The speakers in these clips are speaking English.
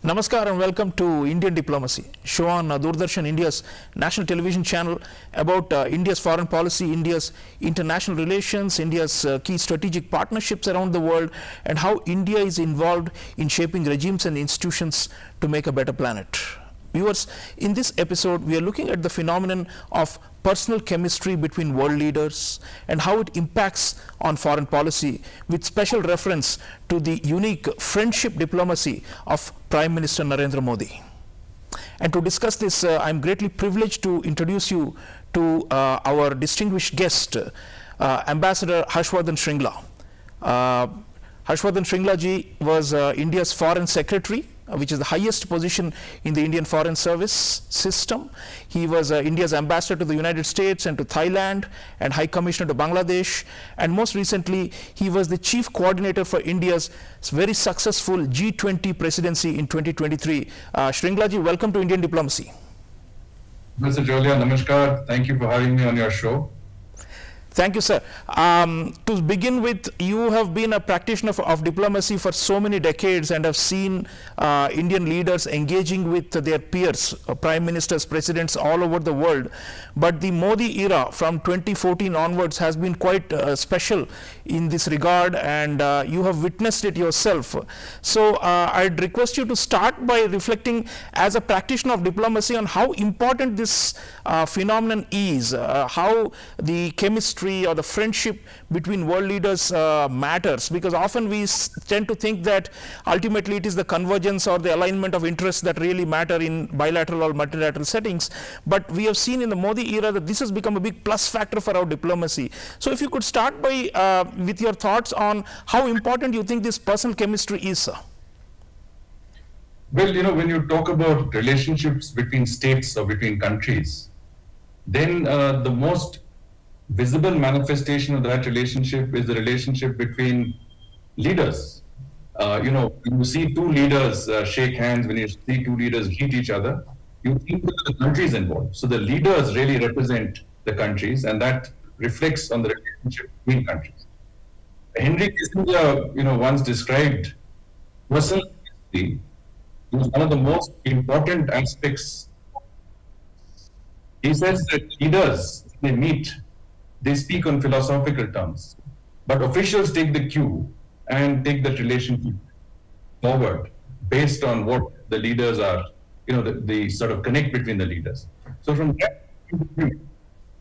Namaskar and welcome to Indian Diplomacy, show on Doordarshan, India's national television channel about India's foreign policy, India's international relations, India's key strategic partnerships around the world, and how India is involved in shaping regimes and institutions to make a better planet. Viewers, in this episode, we are looking at the phenomenon of personal chemistry between world leaders and how it impacts on foreign policy, with special reference to the unique friendship diplomacy of Prime Minister Narendra Modi. And to discuss this, I am greatly privileged to introduce you to our distinguished guest, Ambassador Harsh Vardhan Shringla. Harsh Vardhan Shringla ji was India's Foreign Secretary, which is the highest position in the Indian Foreign Service system. He was India's ambassador to the United States and to Thailand, and High Commissioner to Bangladesh, and most recently he was the chief coordinator for India's very successful G20 presidency in 2023. Shringla ji, welcome to Indian Diplomacy. Mr. Chaulia, namaskar. Thank you for having me on your show. Thank you, sir. To begin with, you have been a practitioner of diplomacy for so many decades and have seen Indian leaders engaging with their peers, prime ministers, presidents all over the world. But the Modi era from 2014 onwards has been quite special in this regard, and you have witnessed it yourself. So I'd request you to start by reflecting as a practitioner of diplomacy on how important this phenomenon is, how the chemistry or the friendship between world leaders matters, because often we tend to think that ultimately it is the convergence or the alignment of interests that really matter in bilateral or multilateral settings. But we have seen in the Modi era that this has become a big plus factor for our diplomacy. So if you could start by with your thoughts on how important you think this personal chemistry is, sir. Well, when you talk about relationships between states or between countries, then the most visible manifestation of that relationship is the relationship between leaders. When you see two leaders shake hands, when you see two leaders greet each other, you think that the countries involved. So the leaders really represent the countries, and that reflects on the relationship between countries. Henry Kissinger, once described personal history as one of the most important aspects. He says that leaders, they meet, they speak on philosophical terms, but officials take the cue and take that relationship forward based on what the leaders are, the sort of connect between the leaders. So from that point of view,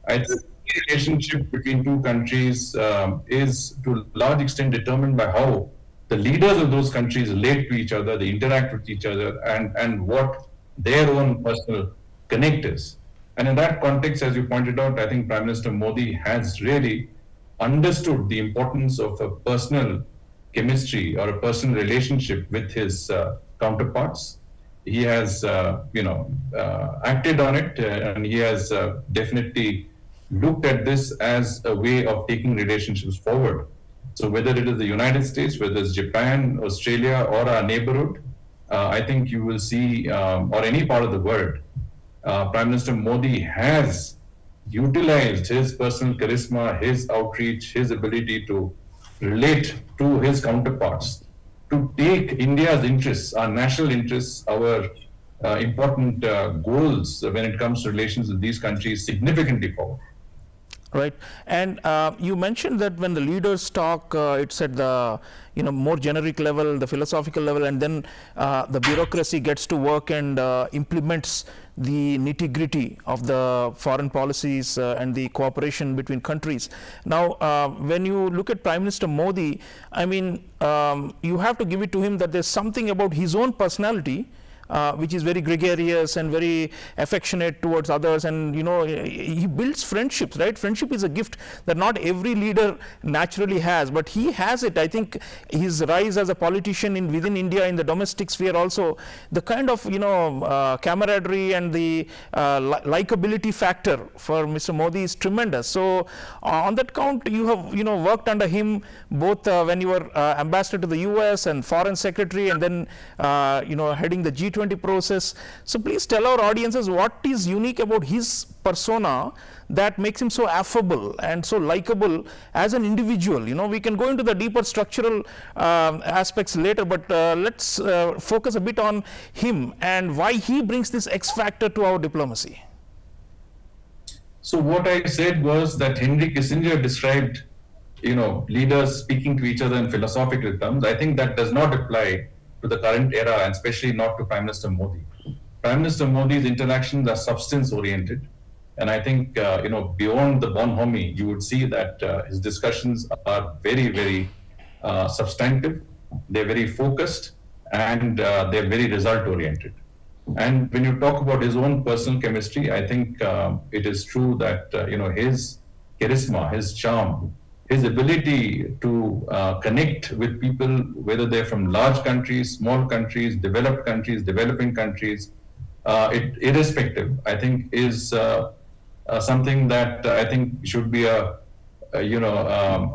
I think the relationship between two countries is to a large extent determined by how the leaders of those countries relate to each other, they interact with each other, and what their own personal connect is. And in that context, as you pointed out, I think Prime Minister Modi has really understood the importance of a personal chemistry or a personal relationship with his counterparts. He has, acted on it, and he has definitely looked at this as a way of taking relationships forward. So whether it is the United States, whether it's Japan, Australia, or our neighborhood, I think you will see, or any part of the world, Prime Minister Modi has utilized his personal charisma, his outreach, his ability to relate to his counterparts, to take India's interests, our national interests, our important goals when it comes to relations with these countries significantly forward. Right, and you mentioned that when the leaders talk, it's at the more generic level, the philosophical level, and then the bureaucracy gets to work and implements the nitty-gritty of the foreign policies and the cooperation between countries. Now, when you look at Prime Minister Modi, I mean, you have to give it to him that there's something about his own personality which is very gregarious and very affectionate towards others, and he builds friendships, right? Friendship is a gift that not every leader naturally has, but he has it. I think his rise as a politician within India in the domestic sphere also, the kind of camaraderie and the likability factor for Mr. Modi is tremendous. So on that count, you have worked under him both when you were ambassador to the US and foreign secretary, and then heading the G20 G20 process. So please tell our audiences what is unique about his persona that makes him so affable and so likable as an individual. You know, we can go into the deeper structural aspects later, but let's focus a bit on him and why he brings this X factor to our diplomacy. So what I said was that Henry Kissinger described, leaders speaking to each other in philosophical terms. I think that does not apply to the current era, and especially not to Prime Minister Modi. Prime Minister Modi's interactions are substance-oriented, and I think, beyond the bonhomie, you would see that his discussions are very, very substantive. They're very focused, and they're very result-oriented. And when you talk about his own personal chemistry, I think it is true that his charisma, his charm, his ability to connect with people, whether they're from large countries, small countries, developed countries, developing countries, irrespective, I think is something that I think should be a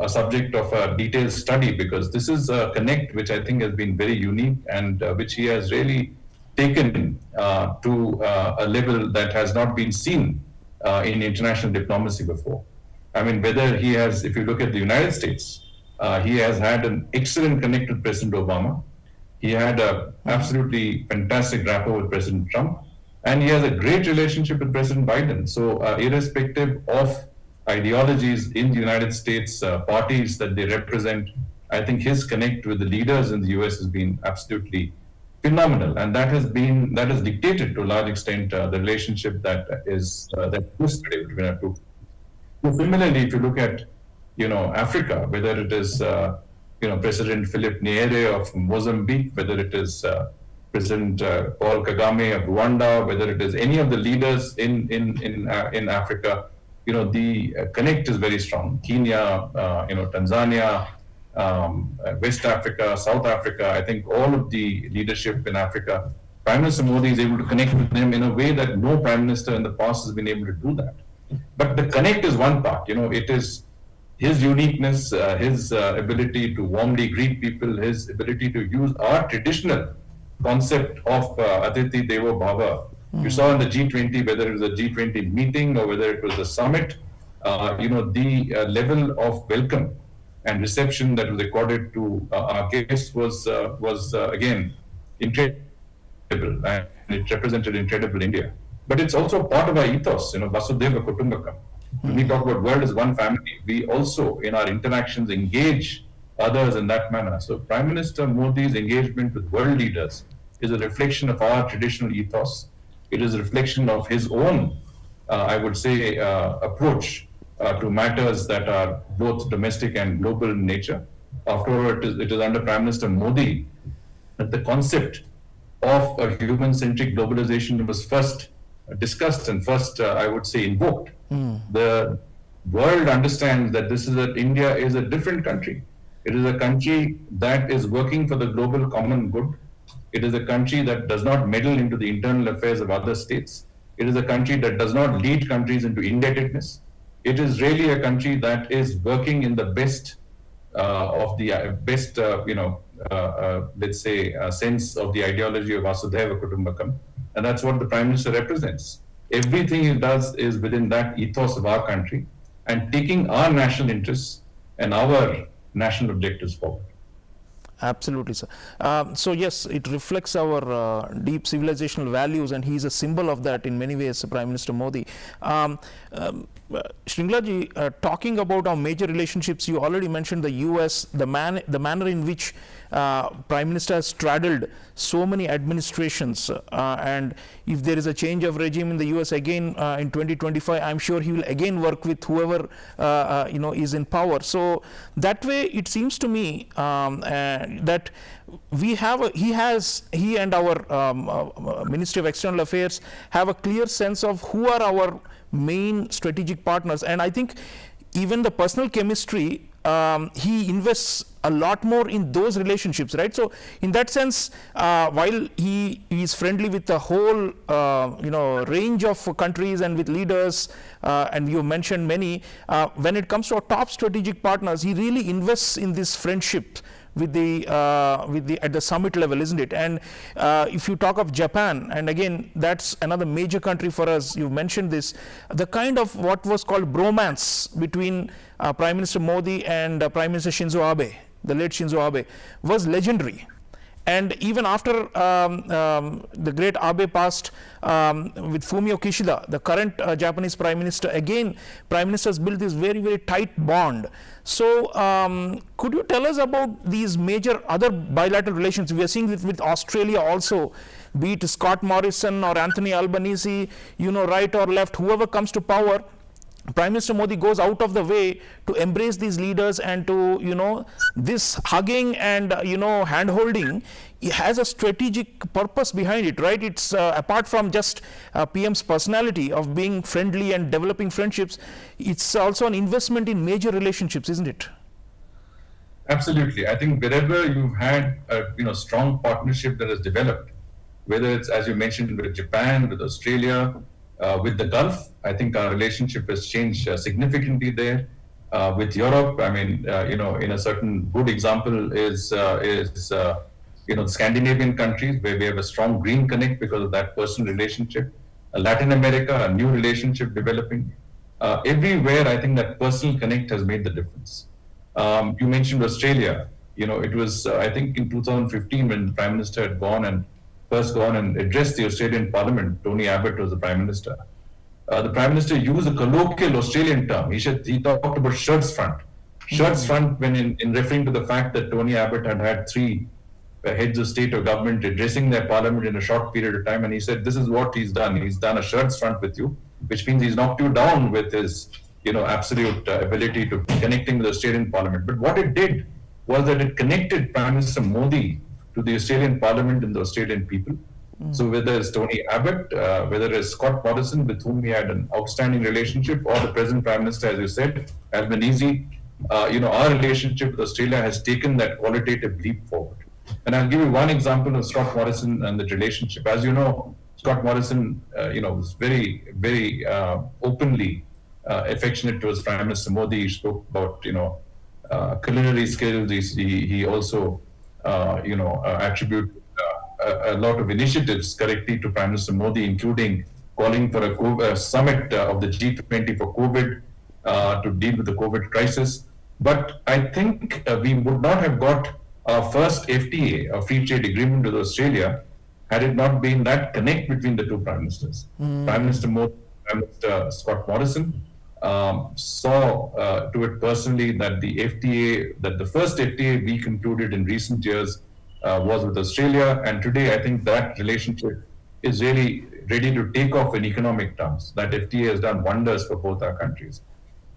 subject of a detailed study, because this is a connect which I think has been very unique and which he has really taken to a level that has not been seen in international diplomacy before. I mean, whether he has, if you look at the United States, he has had an excellent connect with President Obama. He had an absolutely fantastic rapport with President Trump, and he has a great relationship with President Biden. So irrespective of ideologies in the United States, parties that they represent, I think his connect with the leaders in the US has been absolutely phenomenal, and that has dictated to a large extent the relationship that exists today between our two. So similarly, if you look at Africa, whether it is President Philip Nyerere of Mozambique, whether it is President Paul Kagame of Rwanda, whether it is any of the leaders in Africa, the connect is very strong. Kenya, Tanzania, West Africa, South Africa, I think all of the leadership in Africa, Prime Minister Modi is able to connect with them in a way that no Prime Minister in the past has been able to do that. But the connect is one part, it is his uniqueness, his ability to warmly greet people, his ability to use our traditional concept of Atithi Devo Bhava. You saw in the G20, whether it was a G20 meeting or whether it was a summit, the level of welcome and reception that was accorded to our guests was again incredible, and it represented incredible India. But it's also part of our ethos, Vasudhaiva Kutumbakam. When we talk about world as one family, we also in our interactions engage others in that manner. So Prime Minister Modi's engagement with world leaders is a reflection of our traditional ethos. It is a reflection of his own, I would say, approach to matters that are both domestic and global in nature. After all, it is under Prime Minister Modi that the concept of a human-centric globalization was first discussed and first, I would say, invoked. The world understands that India is a different country. It is a country that is working for the global common good. It is a country that does not meddle into the internal affairs of other states. It is a country that does not lead countries into indebtedness. It is really a country that is working in the best let's say, sense of the ideology of Vasudhaiva Kutumbakam. And that's what the Prime Minister represents. Everything he does is within that ethos of our country and taking our national interests and our national objectives forward. Absolutely, sir. So yes, it reflects our deep civilizational values, and he is a symbol of that in many ways, Prime Minister Modi. Shringla, talking about our major relationships, you already mentioned the US, the manner in which Prime Minister has straddled so many administrations, and if there is a change of regime in the US again in 2025, I'm sure he will again work with whoever is in power. So that way, it seems to me that he and our Ministry of External Affairs have a clear sense of who are our main strategic partners, and I think even the personal chemistry, he invests a lot more in those relationships, right? So in that sense, while he is friendly with the whole range of countries and with leaders, and you mentioned many, when it comes to our top strategic partners, he really invests in this friendship with the at the summit level, isn't it? And if you talk of Japan, and again that's another major country for us, you mentioned this, the kind of what was called bromance between Prime Minister Modi and Prime Minister Shinzo Abe, the late Shinzo Abe, was legendary. And even after the great Abe passed, with Fumio Kishida, the current Japanese Prime Minister, again Prime Ministers built this very, very tight bond. So could you tell us about these major other bilateral relations? We are seeing it with Australia also, be it Scott Morrison or Anthony Albanese, right or left, whoever comes to power, Prime Minister Modi goes out of the way to embrace these leaders, and to, this hugging and, hand holding, it has a strategic purpose behind it, right? It's apart from just PM's personality of being friendly and developing friendships, it's also an investment in major relationships, isn't it? Absolutely. I think wherever you've had a strong partnership that has developed, whether it's, as you mentioned, with Japan, with Australia, with the Gulf, I think our relationship has changed significantly there. With Europe, I mean, in a certain good example is Scandinavian countries, where we have a strong green connect because of that personal relationship. Latin America, a new relationship developing. Everywhere, I think that personal connect has made the difference. You mentioned Australia. It was, I think, in 2015 when the Prime Minister had first gone and addressed the Australian Parliament. Tony Abbott was the Prime Minister. The Prime Minister used a colloquial Australian term. He talked about shirts front. Shirts front when in referring to the fact that Tony Abbott had three heads of state or government addressing their parliament in a short period of time, and he said, this is what he's done. He's done a shirts front with you, which means he's knocked you down with his absolute ability to connecting with the Australian Parliament. But what it did was that it connected Prime Minister Modi to the Australian Parliament and the Australian people. So whether it's Tony Abbott, whether it's Scott Morrison, with whom we had an outstanding relationship, or the present Prime Minister, as you said, Albanese, our relationship with Australia has taken that qualitative leap forward. And I'll give you one example of Scott Morrison and the relationship. As you know, Scott Morrison, was very, very openly affectionate towards Prime Minister Modi. He spoke about, culinary skills. He also, attributed a lot of initiatives correctly to Prime Minister Modi, including calling for a summit of the G20 for COVID to deal with the COVID crisis. But I think we would not have got our first FTA, a free trade agreement with Australia, had it not been that connect between the two Prime Ministers. Prime Minister Modi, Prime Minister Scott Morrison saw to it personally that the first FTA we concluded in recent years was with Australia, and today I think that relationship is really ready to take off in economic terms. That FTA has done wonders for both our countries.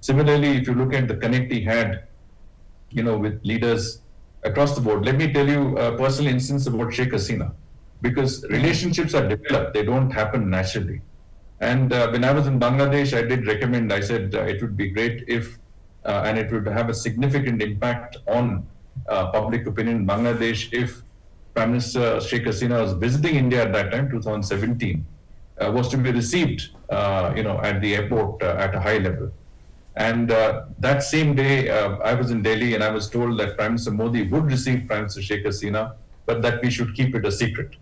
Similarly, if you look at the connect he had, with leaders across the board, let me tell you a personal instance about Sheikh Hasina, because relationships are developed; they don't happen naturally. And when I was in Bangladesh, I did recommend. I said it would be great if, and it would have a significant impact on public opinion in Bangladesh if Prime Minister Sheikh Hasina was visiting India at that time, 2017, was to be received, at the airport at a high level. And that same day, I was in Delhi and I was told that Prime Minister Modi would receive Prime Minister Sheikh Hasina, but that we should keep it a secret.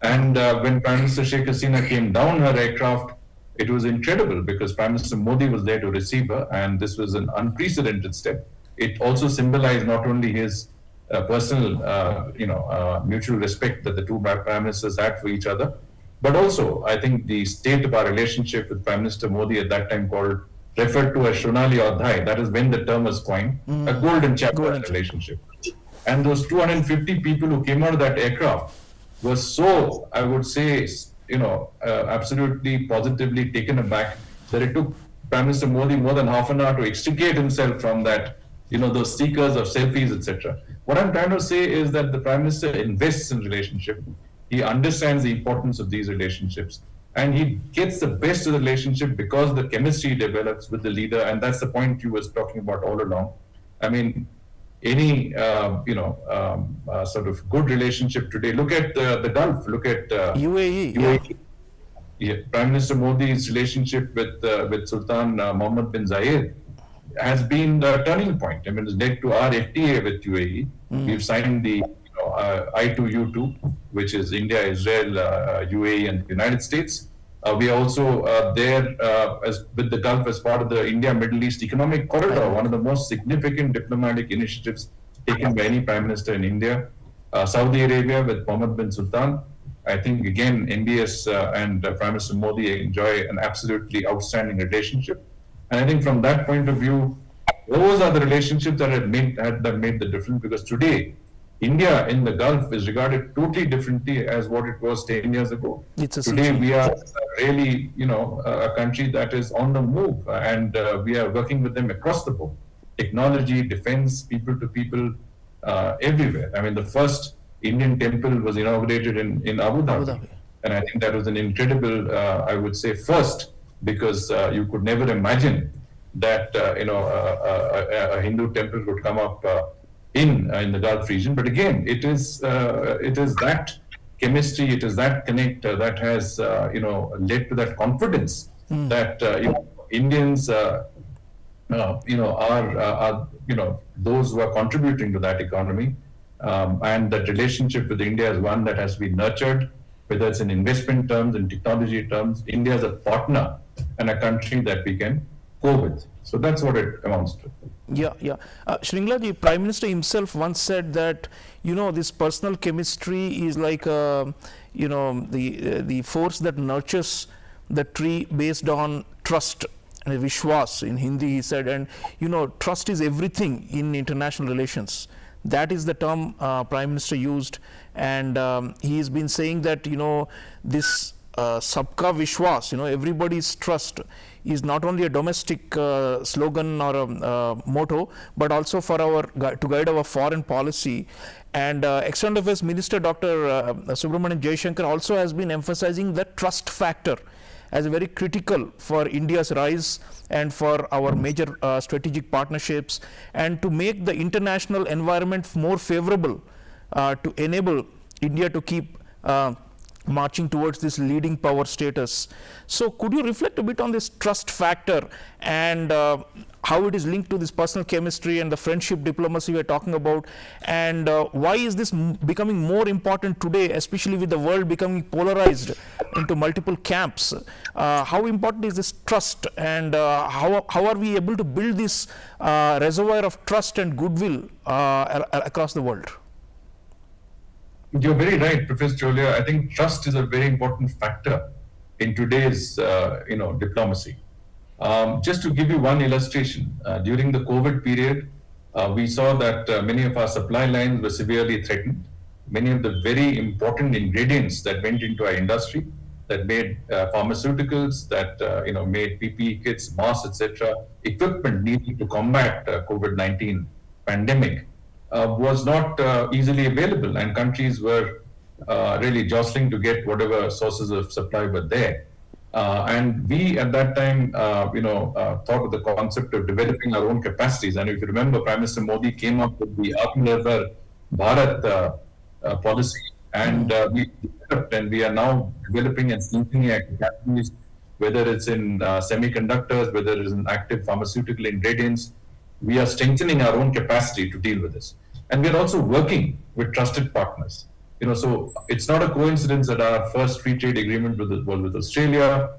And when Prime Minister Sheikh Hasina came down her aircraft, it was incredible because Prime Minister Modi was there to receive her, and this was an unprecedented step. It also symbolized not only his personal, mutual respect that the two prime ministers had for each other, but also I think the state of our relationship with Prime Minister Modi at that time referred to as Shonali Adhai. That is when the term was coined, a golden chapter in relationship. And those 250 people who came out of that aircraft were so, I would say, absolutely positively taken aback that it took Prime Minister Modi more than half an hour to extricate himself from that, those seekers of selfies, etc. What I'm trying to say is that the Prime Minister invests in relationship. He understands the importance of these relationships, and he gets the best of the relationship because the chemistry develops with the leader, and that's the point you was talking about all along. I mean, any sort of good relationship today. Look at the Gulf. Look at UAE. Yeah. Prime Minister Modi's relationship with Sultan Mohammed bin Zayed has been the turning point. I mean, it's led to our FTA with UAE. We've signed the I2U2, which is India, Israel, UAE, and the United States. We are also there with the Gulf as part of the India-Middle East Economic Corridor, one of the most significant diplomatic initiatives taken by any Prime Minister in India. Saudi Arabia with Mohammed bin Sultan. I think, again, MBS and Prime Minister Modi enjoy an absolutely outstanding relationship. And I think from that point of view, those are the relationships that have made the difference, because today, India in the Gulf is regarded totally differently as what it was 10 years ago. Today, we are really, a country that is on the move, and we are working with them across the board. Technology, defense, people to people, everywhere. I mean, the first Indian temple was inaugurated in Abu Dhabi. And I think that was an incredible, I would say, first, because you could never imagine that, a Hindu temple would come up in the Gulf region. But again, it is that chemistry, it is that connect that has, led to that confidence that, Indians, are those who are contributing to that economy. And that relationship with India is one that has been nurtured, whether it's in investment terms, in technology terms. India is a partner and a country that we can go with. So that's what it amounts to. Yeah. Shringla, the Prime Minister himself once said that, this personal chemistry is like, the force that nurtures the tree based on trust. And Vishwas in Hindi, he said, and trust is everything in international relations. That is the term Prime Minister used, and he has been saying that this Sabka Vishwas, everybody's trust, is not only a domestic slogan or a motto, but also for to guide our foreign policy. And External Affairs Minister Dr. Subramanian Jaishankar also has been emphasizing the trust factor as very critical for India's rise and for our major strategic partnerships, and to make the international environment more favorable to enable India to keep marching towards this leading power status. So could you reflect a bit on this trust factor and how it is linked to this personal chemistry and the friendship diplomacy we're talking about, and why is this becoming more important today, especially with the world becoming polarized into multiple camps? How important is this trust, and how are we able to build this reservoir of trust and goodwill across the world? You're very right, Professor Chaulia. I think trust is a very important factor in today's, diplomacy. Just to give you one illustration, during the COVID period, we saw that many of our supply lines were severely threatened. Many of the very important ingredients that went into our industry, that made pharmaceuticals, that made PPE kits, masks, etc., equipment needed to combat COVID-19 pandemic, was not easily available, and countries were really jostling to get whatever sources of supply were there. And we at that time, thought of the concept of developing our own capacities. And if you remember, Prime Minister Modi came up with the Atmanirbhar Bharat policy, and we developed, and we are now developing and strengthening our capacities, whether it's in semiconductors, whether it's in active pharmaceutical ingredients. We are strengthening our own capacity to deal with this. And we are also working with trusted partners. So it's not a coincidence that our first free trade agreement was with Australia.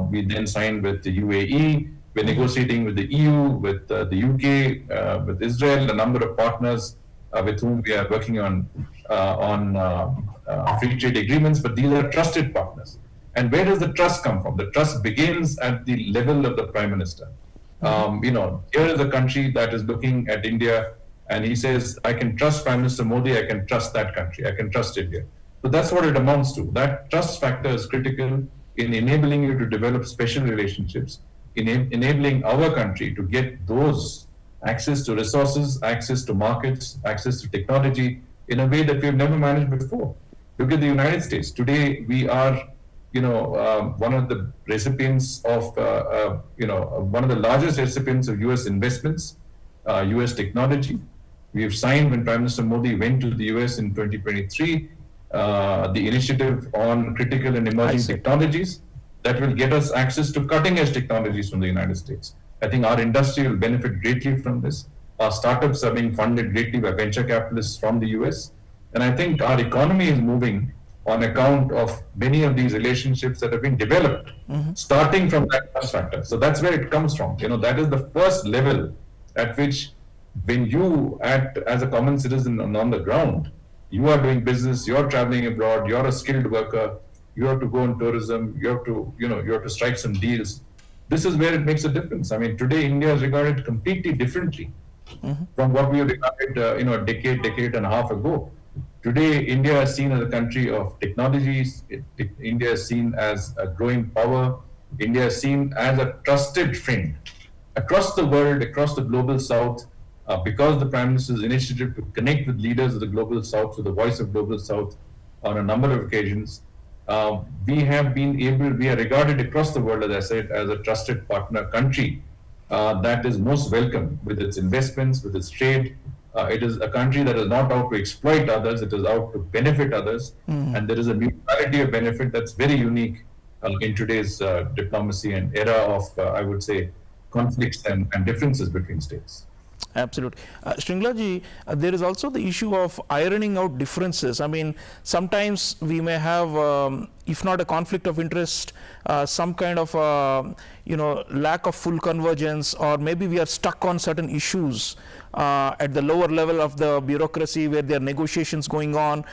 We then signed with the UAE. We're negotiating with the EU, with the UK, with Israel, a number of partners with whom we are working on free trade agreements. But these are trusted partners. And where does the trust come from? The trust begins at the level of the Prime Minister. Here is a country that is looking at India, and he says, I can trust Prime Minister Modi, I can trust that country, I can trust India. So that's what it amounts to. That trust factor is critical in enabling you to develop special relationships, in enabling our country to get those access to resources, access to markets, access to technology in a way that we have never managed before. Look at the United States. Today, we are one of the recipients of, one of the largest recipients of US investments, US technology. We have signed, when Prime Minister Modi went to the US in 2023, the initiative on critical and emerging technologies that will get us access to cutting edge technologies from the United States. I think our industry will benefit greatly from this. Our startups are being funded greatly by venture capitalists from the US. And I think our economy is moving on account of many of these relationships that have been developed, starting from that trust factor. So that's where it comes from. That is the first level at which, when you act as a common citizen on the ground, you are doing business, you're traveling abroad, you're a skilled worker, you have to go on tourism, you have to strike some deals. This is where it makes a difference. I mean, today India is regarded completely differently from what we regarded, a decade and a half ago. Today, India is seen as a country of technologies. India is seen as a growing power. India is seen as a trusted friend across the world, across the global south, because of the Prime Minister's initiative to connect with leaders of the global south, with the voice of global south on a number of occasions. We are regarded across the world, as I said, as a trusted partner country that is most welcome with its investments, with its trade. It is a country that is not out to exploit others, it is out to benefit others. And there is a mutuality of benefit that's very unique in today's diplomacy and era of, I would say, conflicts and differences between states. Absolutely. Shringla ji, there is also the issue of ironing out differences. I mean, sometimes we may have, if not a conflict of interest, some kind of, lack of full convergence, or maybe we are stuck on certain issues at the lower level of the bureaucracy where there are negotiations going on.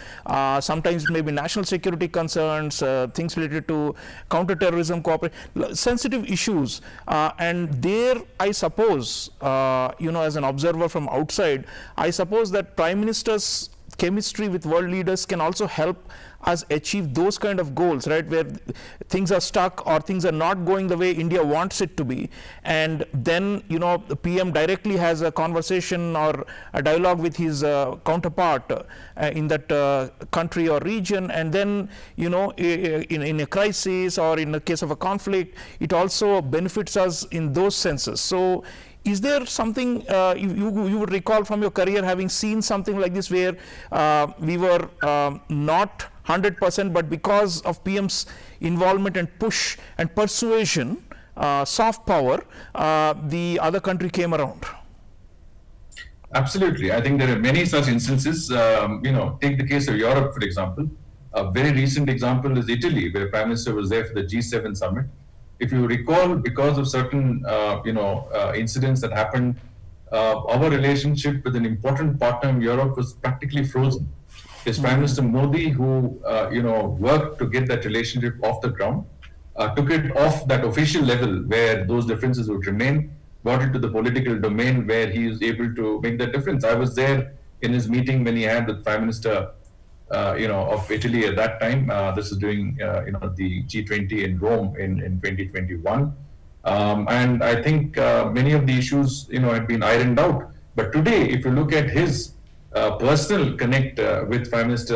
Sometimes maybe national security concerns, things related to counterterrorism, cooperation, sensitive issues. And there, I suppose, as an observer from outside, I suppose that Prime Minister's chemistry with world leaders can also help us achieve those kind of goals, right, where things are stuck or things are not going the way India wants it to be, and then the PM directly has a conversation or a dialogue with his counterpart in that country or region, and then in a crisis or in the case of a conflict, it also benefits us in those senses. So is there something you would recall from your career, having seen something like this, where we were not 100%, but because of PM's involvement and push and persuasion, soft power, the other country came around? Absolutely. I think there are many such instances. Take the case of Europe, for example. A very recent example is Italy, where Prime Minister was there for the G7 summit. If you recall, because of certain, incidents that happened, our relationship with an important partner in Europe was practically frozen. It's Prime Minister Modi who, worked to get that relationship off the ground, took it off that official level where those differences would remain, brought it to the political domain where he is able to make that difference. I was there in his meeting when he had with Prime Minister, of Italy at that time. This is during, the G20 in Rome in 2021. And I think many of the issues, had been ironed out. But today, if you look at his personal connect with Prime Minister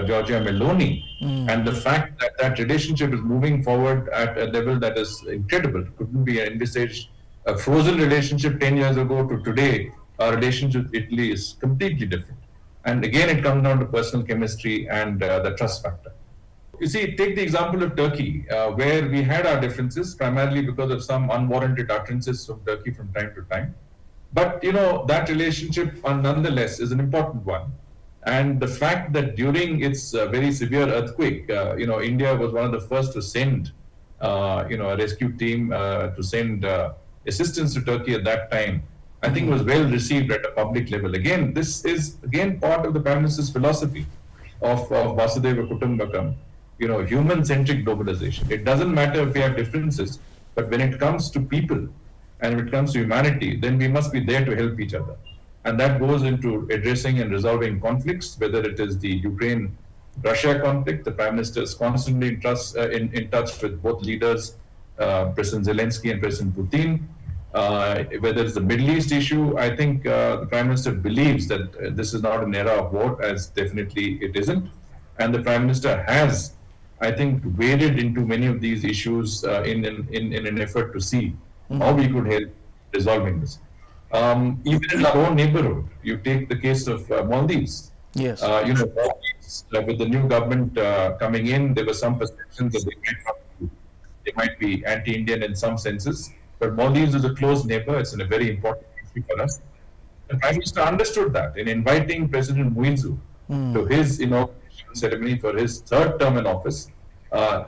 Giorgia Meloni, and the fact that that relationship is moving forward at a level that is incredible. Couldn't be envisaged a frozen relationship 10 years ago to today. Our relationship with Italy is completely different. And again, it comes down to personal chemistry and the trust factor. You see, take the example of Turkey, where we had our differences primarily because of some unwarranted utterances from Turkey from time to time. But, that relationship nonetheless is an important one. And the fact that during its very severe earthquake, India was one of the first to send, a rescue team to send assistance to Turkey at that time, I think was well received at a public level. Again, this is part of the Prime Minister's philosophy of Vasudhaiva Kutumbakam, human-centric globalization. It doesn't matter if we have differences, but when it comes to people and when it comes to humanity, then we must be there to help each other. And that goes into addressing and resolving conflicts, whether it is the Ukraine-Russia conflict. The Prime Minister is constantly in touch with both leaders, President Zelensky and President Putin. Whether it's the Middle East issue, I think the Prime Minister believes that this is not an era of war, as definitely it isn't. And the Prime Minister has, I think, waded into many of these issues in an effort to see how we could help resolving this. Even in our own neighborhood, you take the case of Maldives. Yes. Maldives, with the new government coming in, there were some perceptions that they might be anti-Indian in some senses. But Maldives is a close neighbor. It's a very important country for us. The Prime Minister understood that in inviting President Muizu to his inauguration ceremony for his third term in office.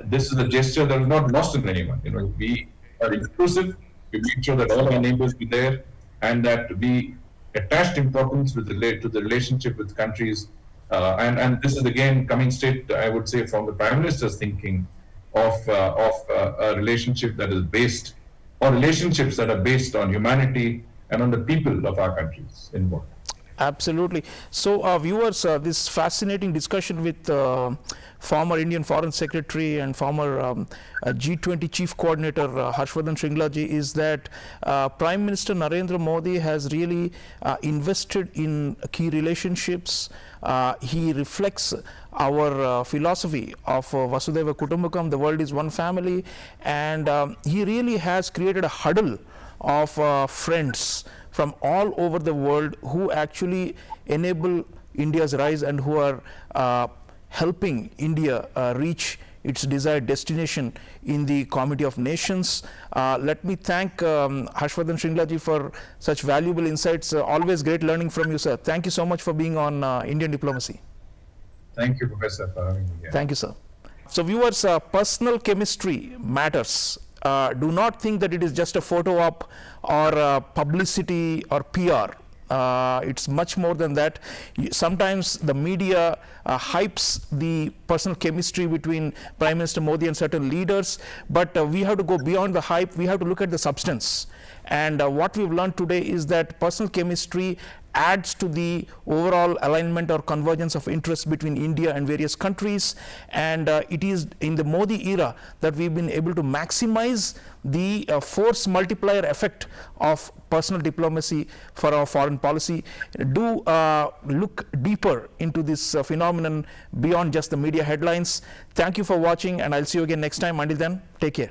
This is a gesture that was not lost on anyone. We are inclusive. We make sure that all our neighbors be there, and that we attached importance to the relationship with countries. And this is again coming straight, I would say, from the Prime Minister's thinking of a relationship that is based, or relationships that are based on humanity and on the people of our countries involved. Absolutely. So, viewers, this fascinating discussion with former Indian Foreign Secretary and former G20 Chief Coordinator Harsh Vardhan Shringla ji is that Prime Minister Narendra Modi has really invested in key relationships. He reflects our philosophy of Vasudhaiva Kutumbakam, the world is one family, and he really has created a huddle of friends from all over the world who actually enable India's rise and who are helping India reach its desired destination in the Committee of Nations. Let me thank Harsh Vardhan Shringla ji for such valuable insights. Always great learning from you, sir. Thank you so much for being on Indian Diplomacy. Thank you, Professor, for having me here. Thank you, sir. So, viewers, personal chemistry matters. Do not think that it is just a photo op or publicity or PR. It's much more than that. Sometimes the media hypes the personal chemistry between Prime Minister Modi and certain leaders, but we have to go beyond the hype. We have to look at the substance. And what we've learned today is that personal chemistry adds to the overall alignment or convergence of interests between India and various countries, and it is in the Modi era that we've been able to maximize the force multiplier effect of personal diplomacy for our foreign policy. Do look deeper into this phenomenon beyond just the media headlines. Thank you for watching, and I'll see you again next time. Until then, take care.